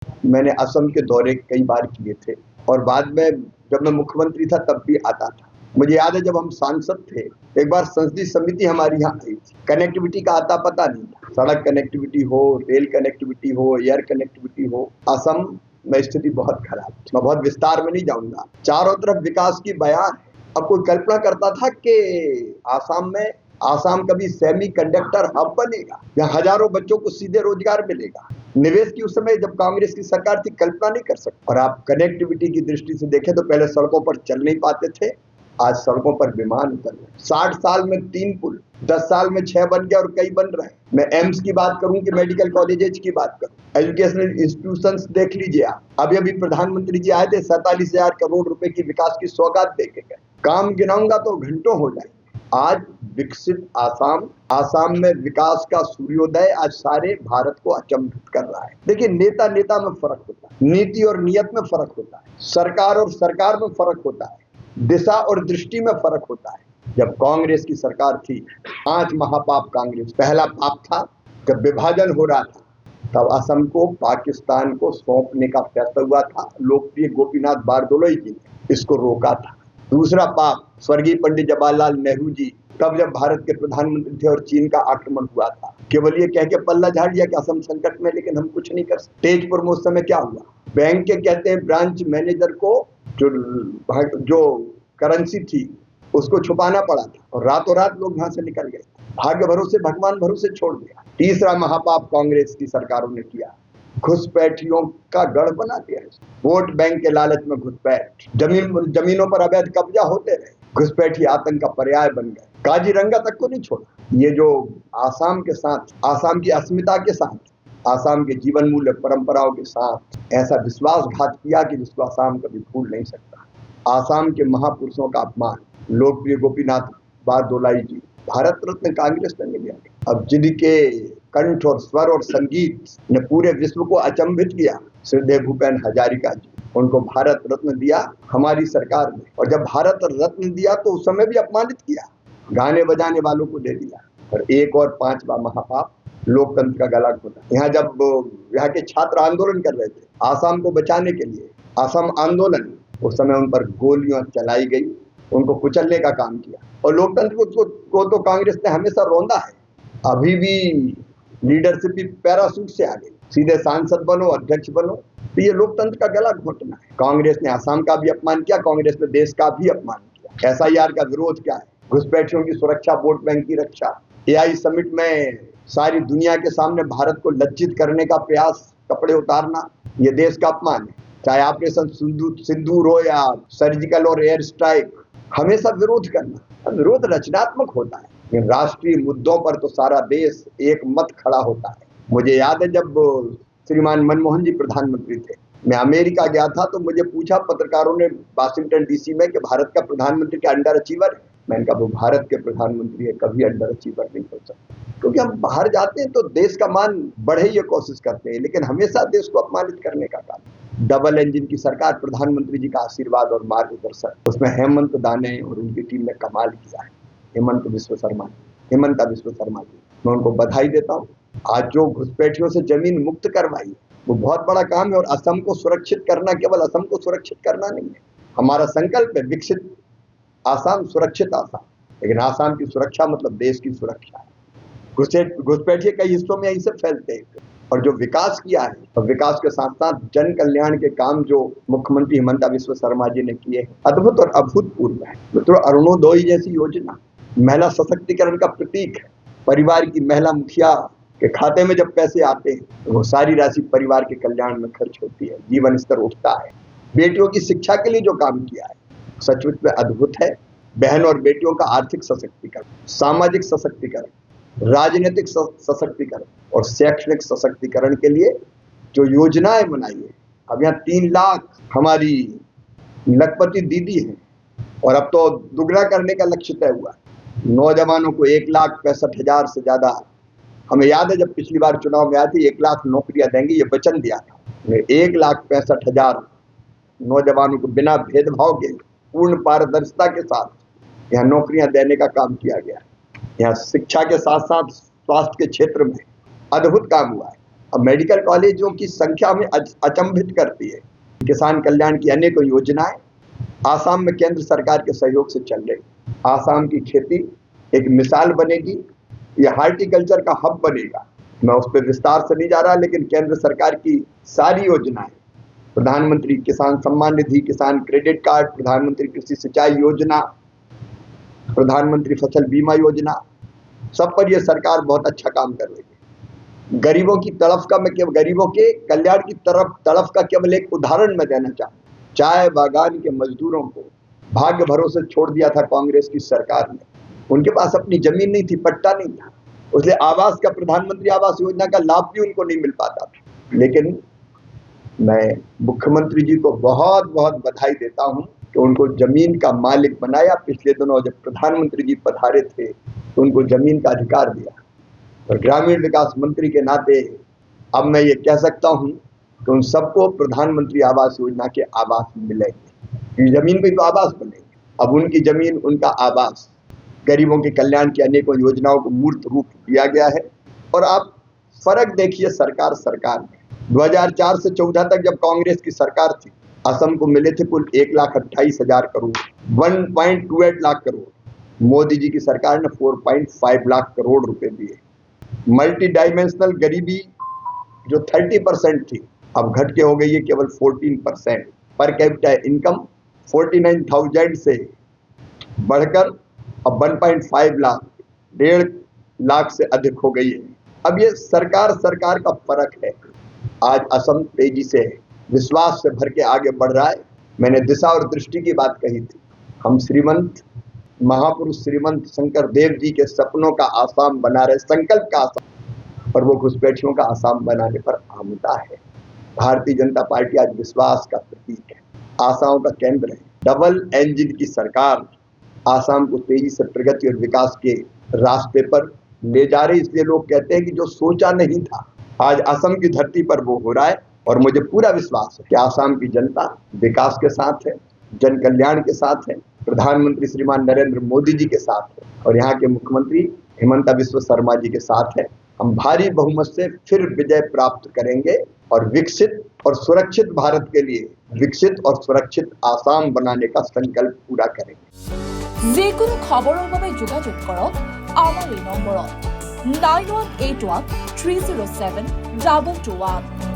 मैंने असम के दौरे कई बार किए थे और बाद में जब मैं मुख्यमंत्री था तब भी आता था। मुझे याद है जब हम सांसद थे, एक बार संसदीय समिति हमारी यहाँ आई थी। कनेक्टिविटी का आता पता नहीं था, सड़क कनेक्टिविटी हो, रेल कनेक्टिविटी हो, एयर कनेक्टिविटी हो, असम में स्थिति बहुत खराब। मैं बहुत विस्तार में नहीं जाऊंगा, चारों तरफ विकास की बयान है। अब कोई कल्पना करता था कि आसाम कभी सेमी कंडक्टर हब बनेगा, यहाँ हजारों बच्चों को सीधे रोजगार मिलेगा। निवेश की उस समय जब कांग्रेस की सरकार थी, कल्पना नहीं कर सकते। और आप कनेक्टिविटी की दृष्टि से देखें तो पहले सड़कों पर चल नहीं पाते थे, आज सड़कों पर विमान उतर रहे। 60 साल में 3 पुल, 10 साल में 6 बन गए और कई बन रहे हैं। मैं एम्स की बात करूं कि मेडिकल कॉलेजेस की बात करूं, एजुकेशनल इंस्टीट्यूशंस देख लीजिए आप। अभी प्रधानमंत्री जी आए थे, 47,000 करोड़ रुपए की विकास की सौगात देके गए। काम गिनाऊंगा तो घंटों हो जाएंगे। आज विकसित आसाम में विकास का सूर्योदय आज सारे भारत को अचंभित कर रहा है। देखिए, नेता में फर्क होता है, नीति और नियत में फर्क होता है, सरकार और सरकार में फर्क होता है, दिशा और दृष्टि में फर्क होता है। जब कांग्रेस की सरकार थी, 5 महापाप कांग्रेस। पहला पाप था जब विभाजन हो रहा था, तब असम को पाकिस्तान को सौंपने का फैसला हुआ था। लोकप्रिय गोपीनाथ बारदोलोई जी ने इसको रोका था। दूसरा पाप स्वर्गीय पंडित जवाहरलाल नेहरू जी, तब जब भारत के प्रधानमंत्री थे और चीन का आक्रमण हुआ था, केवल ये कह के पल्ला झाड़ दिया कि असम संकट में, लेकिन हम कुछ नहीं कर सकते। तेजपुर में उस समय क्या हुआ, बैंक के कहते हैं ब्रांच मैनेजर को जो करेंसी थी उसको छुपाना पड़ा था और रातों रात लोग वहां से निकल गए। भाग्य भरोसे, भगवान भरोसे छोड़ दिया। तीसरा महापाप कांग्रेस की सरकारों ने किया, घुसपैठियों का गढ़ बना दिया। वोट बैंक के लालच में घुसपैठ, जमीनों पर अवैध कब्जा होते रहे, घुसपैठी आतंक का पर्याय बन गए। काजीरंगा तक को नहीं छोड़ा। ये जो आसाम के साथ, आसाम की अस्मिता के साथ, आसाम के जीवन मूल्य परंपराओं के साथ ऐसा विश्वासघात किया कि जिसको आसाम कभी भूल नहीं सकता। आसाम के महापुरुषों का अपमान, लोकप्रिय गोपीनाथ बारदोलाई जी, भारत रत्न कांग्रेस ने नहीं दिया। अब जिनके कंठ और स्वर और संगीत ने पूरे विश्व को अचंभित किया, श्रद्धेय भूपेन हजारिका जी, उनको भारत रत्न दिया हमारी सरकार ने। और जब भारत रत्न दिया तो उस समय भी अपमानित किया, गाने बजाने वालों को दे दिया। और एक और 5वां महापाप, लोकतंत्र का गला घोटा। यहाँ जब यहाँ के छात्र आंदोलन कर रहे थे आसाम को बचाने के लिए, असम आंदोलन, उस समय उन पर गोलियां चलाई गई, उनको कुचलने का काम किया। और लोकतंत्र को तो कांग्रेस ने हमेशा रौंदा है। अभी भी लीडरशिप भी पैरासूट से आ गई, सीधे सांसद बनो, अध्यक्ष बनो, तो ये लोकतंत्र का गला घोटना है। कांग्रेस ने आसाम का भी अपमान किया, कांग्रेस ने देश का भी अपमान किया। SIR का विरोध क्या है, घुसपैठियों की सुरक्षा, वोट बैंक की रक्षा, AI समिट में सारी दुनिया के सामने भारत को लज्जित करने का प्रयास, कपड़े उतारना, ये देश का अपमान है। चाहे ऑपरेशन सिंदूर हो या सर्जिकल और एयर स्ट्राइक, हमेशा विरोध करना। विरोध रचनात्मक होता है, लेकिन राष्ट्रीय मुद्दों पर तो सारा देश एक मत खड़ा होता है। मुझे याद है जब श्रीमान मनमोहन जी प्रधानमंत्री थे, मैं अमेरिका गया था, तो मुझे पूछा पत्रकारों ने वाशिंगटन DC में कि भारत का प्रधानमंत्री क्या अंडर अचीवर है? मैंने कहा वो भारत के प्रधानमंत्री है, कभी अंडर अचीवर नहीं हो सकता। क्योंकि हम बाहर जाते हैं तो देश का मान बढ़े ये कोशिश करते हैं, लेकिन हमेशा देश को अपमानित करने का काम। डबल इंजन की सरकार, प्रधानमंत्री जी का आशीर्वाद और मार्गदर्शन, उसमें हेमंत दाने और उनकी टीम ने कमाल किया है। हेमंता विश्व शर्मा जी, मैं उनको बधाई देता हूँ। आज जो घुसपैठियों से जमीन मुक्त करवाई, वो बहुत बड़ा काम है। और असम को सुरक्षित करना केवल असम को सुरक्षित करना नहीं है, हमारा संकल्प है विकसित आसाम, सुरक्षित आसाम। लेकिन आसाम की सुरक्षा मतलब देश की सुरक्षा है। घुसपैठिए कई हिस्सों में यहीं से फैलते हैं। और जो विकास किया है, और विकास के साथ साथ जन कल्याण के काम जो मुख्यमंत्री हेमंता विश्व शर्मा जी ने किए, अद्भुत और अभूतपूर्व है। मित्रों, अरुणोदय जैसी योजना महिला सशक्तिकरण का प्रतीक है। परिवार की महिला मुखिया के खाते में जब पैसे आते हैं, तो वो सारी राशि परिवार के कल्याण में खर्च होती है, जीवन स्तर उठता है। बेटियों की शिक्षा के लिए जो काम किया है, सचमुच में अद्भुत है। बहन और बेटियों का आर्थिक सशक्तिकरण, सामाजिक सशक्तिकरण, राजनीतिक सशक्तिकरण और शैक्षणिक सशक्तिकरण के लिए जो योजनाएं बनाई है, अब यहाँ 3 लाख हमारी लखपति दीदी हैं, और अब तो दुगना करने का लक्ष्य तय हुआ। नौजवानों को 1,65,000 से ज्यादा, हमें याद है जब पिछली बार चुनाव में आए थे 1 लाख नौकरियां देंगे, ये वचन दिया था। 1,65,000 नौजवानों को बिना भेदभाव के, पूर्ण पारदर्शिता के साथ यहाँ नौकरियां देने का काम किया गया है। यहाँ शिक्षा के साथ साथ स्वास्थ्य के क्षेत्र में अद्भुत काम हुआ है। अब मेडिकल कॉलेजों की संख्या हमें अचंभित करती है। किसान कल्याण की अनेकों योजनाएं आसाम में केंद्र सरकार के सहयोग से चल रही। आसाम की खेती एक मिसाल बनेगी, ये हार्टिकल्चर का हब बनेगा। मैं उस पर विस्तार से नहीं जा रहा, लेकिन केंद्र सरकार की सारी योजनाएं, प्रधानमंत्री किसान सम्मान निधि, किसान क्रेडिट कार्ड, प्रधानमंत्री कृषि सिंचाई योजना, प्रधानमंत्री फसल बीमा योजना, सब पर यह सरकार बहुत अच्छा काम कर रही है। गरीबों की तड़फ का मैं केवल गरीबों के कल्याण की तड़फ का केवल एक उदाहरण मैं देना चाहूँ। चाय बागान के मजदूरों को भाग्य भरोसे छोड़ दिया था कांग्रेस की सरकार ने। उनके पास अपनी जमीन नहीं थी, पट्टा नहीं था, इसलिए आवास का, प्रधानमंत्री आवास योजना का लाभ भी उनको नहीं मिल पाता था। लेकिन मैं मुख्यमंत्री जी को बहुत बहुत बधाई देता हूं कि उनको जमीन का मालिक बनाया। पिछले दिनों जब प्रधानमंत्री जी पधारे थे तो उनको जमीन का अधिकार दिया, और ग्रामीण विकास मंत्री के नाते अब मैं ये कह सकता हूं कि उन सबको प्रधानमंत्री आवास योजना के आवास मिलेंगे। जमीन पे तो आवास बनेंगे, अब उनकी जमीन, उनका आवास। गरीबों के कल्याण की अनेकों योजनाओं को मूर्त रूप दिया गया है। और आप फर्क देखिए सरकार में 2004 से 14 तक जब कांग्रेस की सरकार थी, असम को मिले थे कुल 1,28,000 करोड़, 1.28 लाख करोड़। मोदी जी की सरकार ने 4.5 लाख करोड़ रुपए दिए। मल्टी डायमेंशनल गरीबी जो 30% थी, अब घट के हो गई है केवल 14%। पर कैपिटा इनकम 49,000 से बढ़कर अब 1.5 लाख, 1.5 लाख से अधिक हो गई है। अब ये सरकार का फर्क है। आज असम तेजी से, विश्वास से भर के आगे बढ़ रहा है। मैंने दिशा और दृष्टि की बात कही थी। हम श्रीमंत महापुरुष श्रीमंत शंकर देव जी के सपनों का आसाम बना रहे, संकल्प का आसाम, और वो घुसपैठियों का आसाम बनाने पर आमदा है। भारतीय जनता पार्टी आज विश्वास का प्रतीक है, आशाओं का केंद्र है। डबल इंजन की सरकार आसाम को तेजी से प्रगति और विकास के रास्ते पर ले जा रही। इसलिए लोग कहते हैं कि जो सोचा नहीं था आज असम की धरती पर वो हो रहा है। और मुझे पूरा विश्वास है कि आसाम की जनता विकास के साथ है, जन कल्याण के साथ है, प्रधानमंत्री श्रीमान नरेंद्र मोदी जी के साथ है, और यहाँ के मुख्यमंत्री हिमंता बिस्वा शर्मा जी के साथ है। हम भारी बहुमत से फिर विजय प्राप्त करेंगे और विकसित और सुरक्षित भारत के लिए विकसित और सुरक्षित आसाम बनाने का संकल्प पूरा करेंगे। जेकोनो खबरों বাবে যোগাযোগ কৰক আমাৰ এই নম্বৰত 9181 307 221।